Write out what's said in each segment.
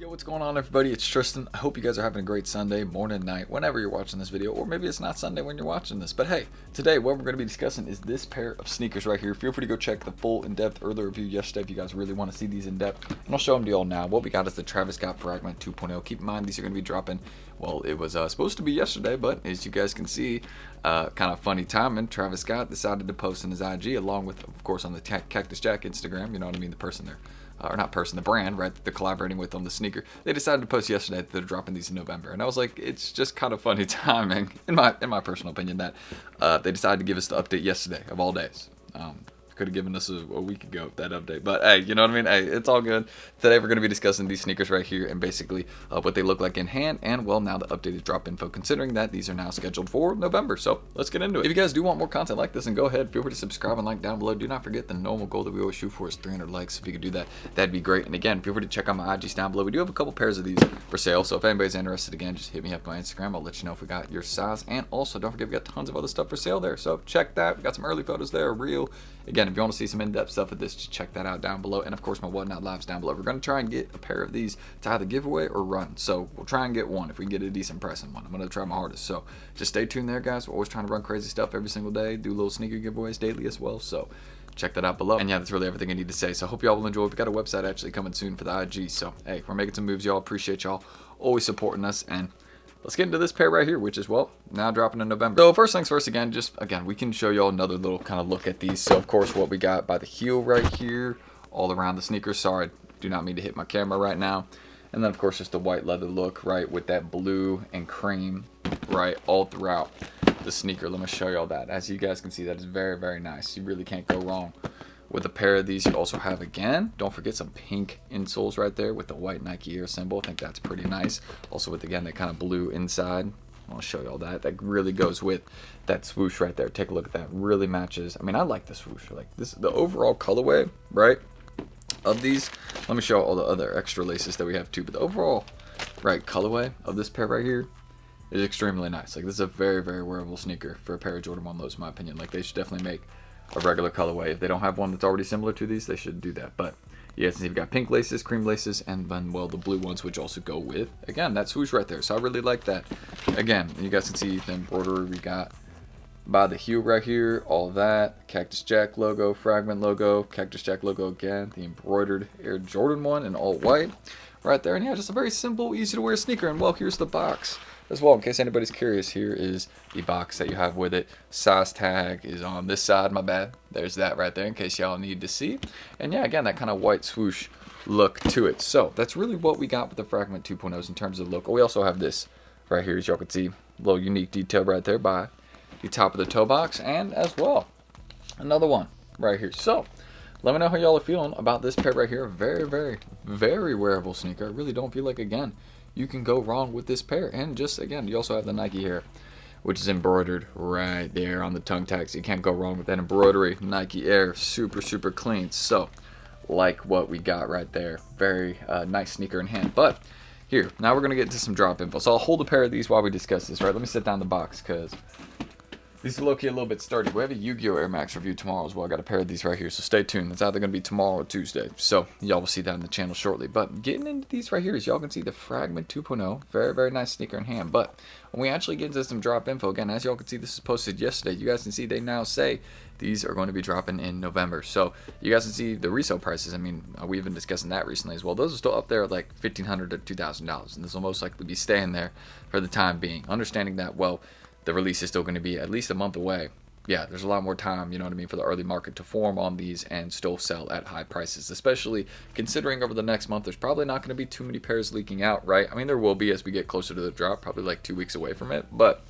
Yo, what's going on, everybody? It's Tristan. I hope you guys are having a great Sunday, morning, night, whenever you're watching this video, or maybe it's not Sunday when you're watching this. But hey, today what we're going to be discussing is this pair of sneakers right here. Feel free to go check the full in-depth early review yesterday if you guys really want to see these in depth, and I'll show them to y'all now. What we got is the Travis Scott Fragment 2.0. Keep in mind these are going to be dropping. Well, it was supposed to be yesterday, but as you guys can see, kind of funny timing. Travis Scott decided to post in his IG, along with, of course, on the Cactus Jack Instagram. You know what I mean? The person there. Or not person, the brand, right, that they're collaborating with on the sneaker. They decided to post yesterday that they're dropping these in November. And I was like, it's just kind of funny timing, in my personal opinion, that they decided to give us the update yesterday, of all days. Could have given us a week ago, that update. But hey, you know what I mean? Hey, it's all good. Today we're going to be discussing these sneakers right here and basically what they look like in hand, and well, now the updated drop info, considering that these are now scheduled for November. So let's get into it. If you guys do want more content like this, then go ahead, feel free to subscribe and like down below. Do not forget the normal goal that we always shoot for is 300 likes. If you could do that, that'd be great. And again, feel free to check out my IGs down below. We do have a couple pairs of these for sale, so if anybody's interested, again, just hit me up on Instagram. I'll let you know if we got your size. And also, don't forget, we got tons of other stuff for sale there, so check that. We got some early photos there, reel. Again, if you want to see some in-depth stuff with this, just check that out down below. And of course, my Whatnot Lives down below. We're going to try and get a pair of these to either give away or run. So we'll try and get one if we can get a decent pricing one. I'm going to try my hardest. So just stay tuned there, guys. We're always trying to run crazy stuff every single day, do little sneaker giveaways daily as well. So check that out below. And yeah, that's really everything I need to say. So I hope y'all will enjoy. We got a website actually coming soon for the IG. So hey, we're making some moves, y'all. Appreciate y'all always supporting us. And let's get into this pair right here, which is, well, now dropping in November. So first things first, again, we can show y'all another little kind of look at these. So of course, what we got by the heel right here, all around the sneakers. Sorry, do not mean to hit my camera right now. And then of course, just the white leather look, right, with that blue and cream, right, all throughout the sneaker. Let me show y'all that. As you guys can see, that is very, very nice. You really can't go wrong with a pair of these. You also have, again, don't forget some pink insoles right there with the white Nike Air symbol. I think that's pretty nice. Also with, again, that kind of blue inside. I'll show y'all that. That really goes with that swoosh right there. Take a look at that. Really matches. I mean, I like the swoosh. Like this, the overall colorway, right, of these. Let me show all the other extra laces that we have too. But the overall, right, colorway of this pair right here is extremely nice. Like this is a very, very wearable sneaker for a pair of Jordan 1 lows, in my opinion. Like they should definitely make a regular colorway. If they don't have one that's already similar to these, they should do that. But you guys see, we've got pink laces, cream laces, and then, well, the blue ones, which also go with, again, that swoosh right there. So I really like that. Again, you guys can see the embroidery we got by the heel right here, all that, Cactus Jack logo, Fragment logo, Cactus Jack logo again, the embroidered Air Jordan 1 in all white right there. And yeah, just a very simple, easy to wear sneaker. And well, here's the box as well, in case anybody's curious. Here is the box that you have with it. Size tag is on this side, my bad. There's that right there in case y'all need to see. And yeah, again, that kind of white swoosh look to it. So that's really what we got with the Fragment 2.0s in terms of look. We also have this right here, as y'all can see, a little unique detail right there by the top of the toe box, and as well, another one right here. So let me know how y'all are feeling about this pair right here. Very, very, very wearable sneaker. I really don't feel like, again, you can go wrong with this pair. And just, again, you also have the Nike Air, which is embroidered right there on the tongue tags. You can't go wrong with that embroidery. Nike Air, super, super clean. So like what we got right there. Very nice sneaker in hand. But here, now we're going to get into some drop info. So I'll hold a pair of these while we discuss this, right? Let me set down the box because these are low-key a little bit sturdy. We have a Yu-Gi-Oh! Air Max review tomorrow as well. I got a pair of these right here, so stay tuned. It's either going to be tomorrow or Tuesday. So y'all will see that in the channel shortly. But getting into these right here, as y'all can see, the Fragment 2.0. Very, very nice sneaker in hand. But when we actually get into some drop info, again, as y'all can see, this is posted yesterday. You guys can see they now say these are going to be dropping in November. So you guys can see the resale prices. I mean, we've been discussing that recently as well. Those are still up there at like $1,500 to $2,000. And this will most likely be staying there for the time being. Understanding that, well, the release is still going to be at least a month away. Yeah, there's a lot more time, you know what I mean, for the early market to form on these and still sell at high prices, especially considering over the next month there's probably not going to be too many pairs leaking out, right? I mean, there will be as we get closer to the drop, probably like 2 weeks away from it, but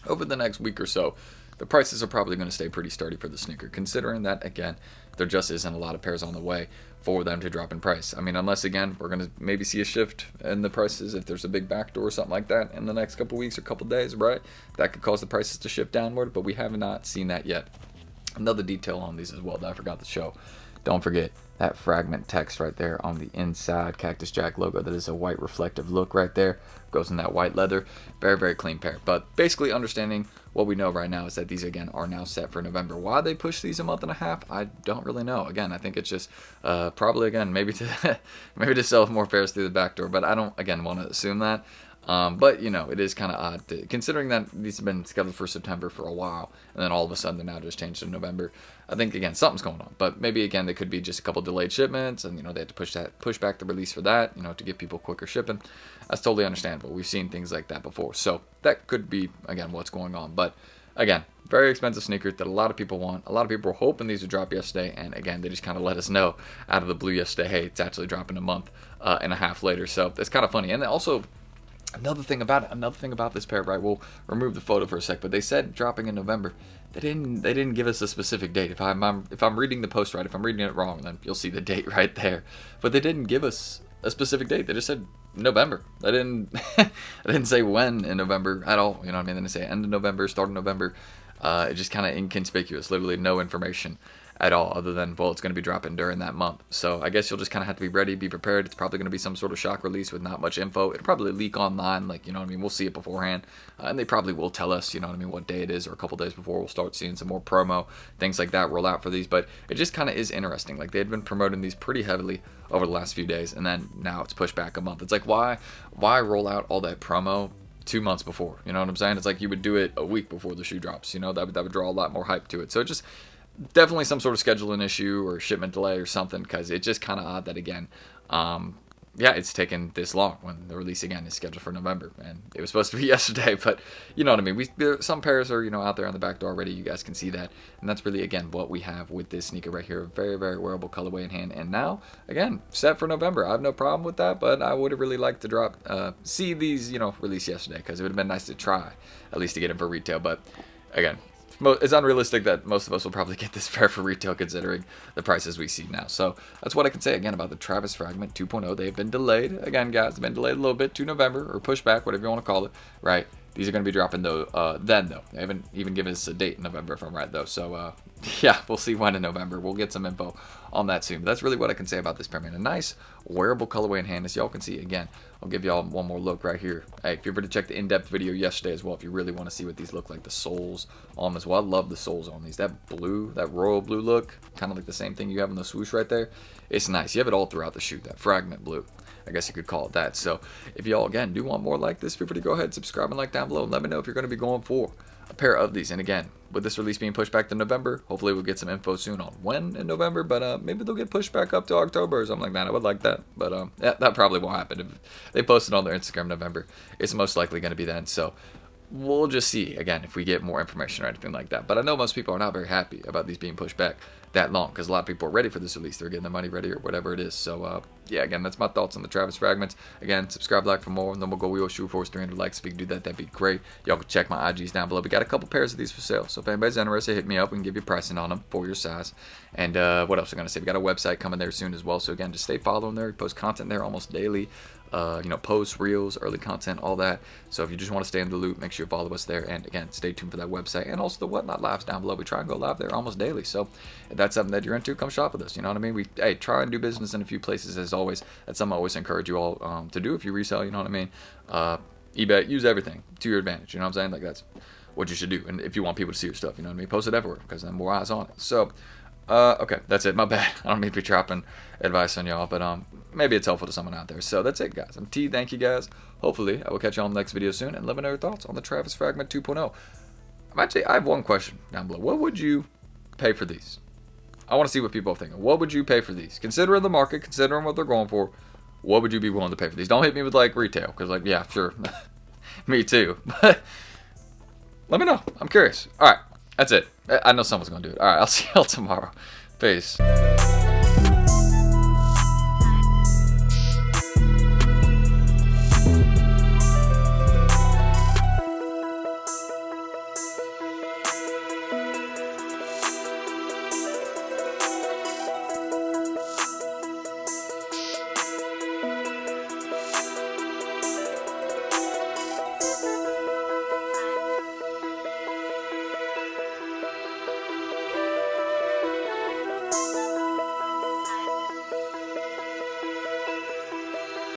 over the next week or so, the prices are probably going to stay pretty sturdy for the sneaker, considering that, again, there just isn't a lot of pairs on the way for them to drop in price. I mean, unless, again, we're going to maybe see a shift in the prices if there's a big backdoor or something like that in the next couple weeks or couple days, right? That could cause the prices to shift downward, but we have not seen that yet. Another detail on these as well that I forgot to show. Don't forget, that fragment text right there on the inside. Cactus Jack logo, that is a white reflective look right there. Goes in that white leather. Very, very clean pair. But basically understanding what we know right now is that these, again, are now set for November. Why they push these a month and a half, I don't really know. Again, I think it's just probably, again, maybe to maybe to sell more pairs through the back door. But I don't, again, want to assume that. But, you know, it is kind of odd, considering that these have been scheduled for September for a while, and then all of a sudden they're now just changed to November. I think, again, something's going on. But maybe, again, they could be just a couple delayed shipments, and, you know, they had to push back the release for that, you know, to give people quicker shipping. That's totally understandable. We've seen things like that before. So that could be, again, what's going on. But, again, very expensive sneakers that a lot of people want. A lot of people were hoping these would drop yesterday, and, again, they just kind of let us know out of the blue yesterday, hey, it's actually dropping a month and a half later. So it's kind of funny. And also, another thing about this pair, right? We'll remove the photo for a sec, but they said dropping in November. They didn't give us a specific date. If I'm reading the post right, if I'm reading it wrong, then you'll see the date right there. But they didn't give us a specific date. They just said November. They didn't say when in November at all. You know what I mean? They didn't say end of November, start of November. It's just kind of inconspicuous. Literally no information at all, other than, well, it's going to be dropping during that month. So I guess you'll just kind of have to be ready, be prepared. It's probably going to be some sort of shock release with not much info. It'll probably leak online, like, you know what I mean? We'll see it beforehand, and they probably will tell us, you know what I mean, what day it is, or a couple days before. We'll start seeing some more promo, things like that roll out for these. But it just kind of is interesting. Like, they had been promoting these pretty heavily over the last few days, and then now it's pushed back a month. It's like, why roll out all that promo 2 months before? You know what I'm saying? It's like you would do it a week before the shoe drops. You know, that would draw a lot more hype to it. So it just definitely some sort of scheduling issue or shipment delay or something, because it's just kind of odd that, again, it's taken this long when the release, again, is scheduled for November, and it was supposed to be yesterday. But you know what I mean, some pairs are, you know, out there on the back door already. You guys can see that, and that's really, again, what we have with this sneaker right here. Very, very wearable colorway in hand, and now, again, set for November. I have no problem with that, but I would have really liked to see these, you know, release yesterday, because it would have been nice to try at least to get them for retail. But again, it's unrealistic that most of us will probably get this pair for retail, considering the prices we see now. So that's what I can say, again, about the Travis Fragment 2.0. They've been delayed. Again, guys, they've been delayed a little bit to November, or pushed back, whatever you want to call it, right? These are going to be dropping, though, then, though. They haven't even given us a date in November, if I'm right, though. So, yeah, we'll see when in November. We'll get some info on that soon. But that's really what I can say about this pair, man. A nice wearable colorway in hand, as y'all can see. Again, I'll give y'all one more look right here. Hey, if you were to check the in-depth video yesterday as well, if you really want to see what these look like, the soles on them as well. I love the soles on these. That blue, that royal blue look, kind of like the same thing you have in the swoosh right there. It's nice. You have it all throughout the shoe, that fragment blue, I guess you could call it that. So if y'all, again, do want more like this, feel free to go ahead, subscribe, and like down below, and let me know if you're going to be going for a pair of these. And again, with this release being pushed back to November, hopefully we'll get some info soon on when in November, but maybe they'll get pushed back up to October or something like that. I would like that, but yeah, that probably won't happen. If they posted on their Instagram November, it's most likely going to be then. So we'll just see, again, if we get more information or anything like that. But I know most people are not very happy about these being pushed back that long, because a lot of people are ready for this release. They're getting their money ready or whatever it is. So yeah, again, that's my thoughts on the Travis Fragments. Again, subscribe, like for more, and then we'll go. We will shoot for 300 likes. If you can do that, that'd be great. Y'all can check my IGs down below. We got a couple pairs of these for sale, so if anybody's interested, hit me up. We can give you pricing on them for your size. And what else am I gonna say? We got a website coming there soon as well. So again, just stay following there. We post content there almost daily. You know, posts, reels, early content, all that. So if you just want to stay in the loop, make sure you follow us there. And again, stay tuned for that website, and also the Whatnot Lives down below. We try and go live there almost daily. So if that's something that you're into, come shop with us. You know what I mean? We try and do business in a few places, as always. That's something I always encourage you all to do if you resell. You know what I mean? eBay, use everything to your advantage. You know what I'm saying? Like, that's what you should do. And if you want people to see your stuff, you know what I mean? Post it everywhere, because then more eyes on it. So okay, that's it. My bad. I don't mean to be dropping advice on y'all, but maybe it's helpful to someone out there. So that's it, guys. I'm T. Thank you, guys. Hopefully, I will catch you on the next video soon, and let me know your thoughts on the Travis Fragment 2.0. I have one question down below. What would you pay for these? I want to see what people are thinking. What would you pay for these? Considering the market, considering what they're going for, what would you be willing to pay for these? Don't hit me with, like, retail, because, like, yeah, sure. Me too. But let me know. I'm curious. All right. That's it. I know someone's going to do it. All right. I'll see y'all tomorrow. Peace.